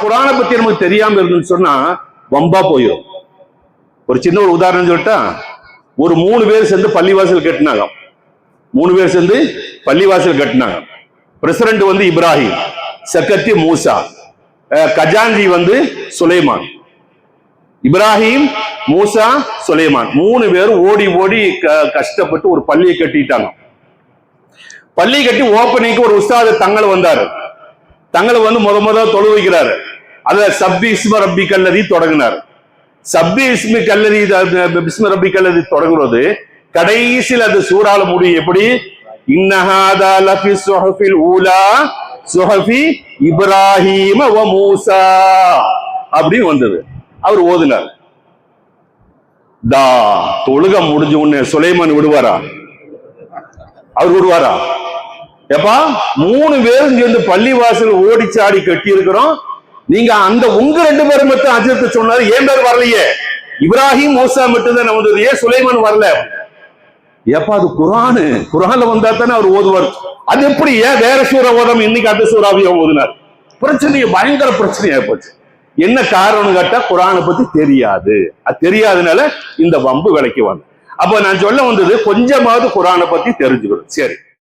குரானை பத்தி நமக்கு தெரியாம இருக்குன்னு சொன்னா வம்பா போயிடும். ஒரு சின்ன ஒரு உதாரணம் சொல்லிட்டா, ஒரு 3 பேர் சேர்ந்து பள்ளிவாசல் கட்டினாங்க. 3 பேர் சேர்ந்து பள்ளிவாசல் கட்டினாங்க. பிரசிடண்ட் வந்து இப்ராஹிம், செக்ரட்டரி மூசா, கஜான்ஜி வந்து சுலைமான். இப்ராஹிம், மூசா, சுலைமான் 3 பேரும் ஓடி ஓடி கஷ்டப்பட்டு ஒரு பள்ளியை கட்டிட்டாங்க. பள்ளி கட்டி ஓப்பனிங்க்கு ஒரு உஸ்தாது தங்களை வந்தாரு. தங்களை வந்து முத தொழு வைக்கிறாரு. அத சப்பி இஸ்ம ரப்பி கல்லதி தொடங்கினார். சப்பி இஸ்மி கல்லதி பிஸ்ம ரப்பி கல்லதி தொடங்குறது கடைசியில் அது சூறால முடியும். எப்படி? இன்னஹாதா லஃபி ஸுஹஃபில் ஊலா ஸுஹஃபி இப்ராஹீம வ மூசா அப்படி வந்தது. அவர் ஓதுனார். தொழுக முடிஞ்ச உடனே சுலைமான் விடுவாரா? அவர் விடுவாரா? எப்பா 3 பேரும் சேர்ந்து பள்ளிவாசல் ஓடிச்சாடி கட்டி இருக்கிறோம். நீங்க அந்த உங்க 2 பேரும் மட்டும் அஜித் சொன்னாரு, ஏன் பேர் வரலையே? இப்ராஹிம் மூசா மட்டும்தான் வந்தது, ஏன் சுலைமான் வரல? எப்பா அது குரான்ல வந்தா தானே அவர் ஓதுவார். அது எப்படி ஏன் வேற சூறா ஓதாம இன்னைக்கு அந்த சூறாவையா ஓதுனார்? பிரச்சனையை பயங்கர பிரச்சனையா போச்சு. என்ன காரணம் கேட்டா குரானை பத்தி தெரியாது. அது தெரியாதனால இந்த வம்பு விலைக்கு வந்து. அப்ப நான் சொல்ல வந்தது கொஞ்சமாவது குரானை பத்தி தெரிஞ்சுக்கணும். சரி.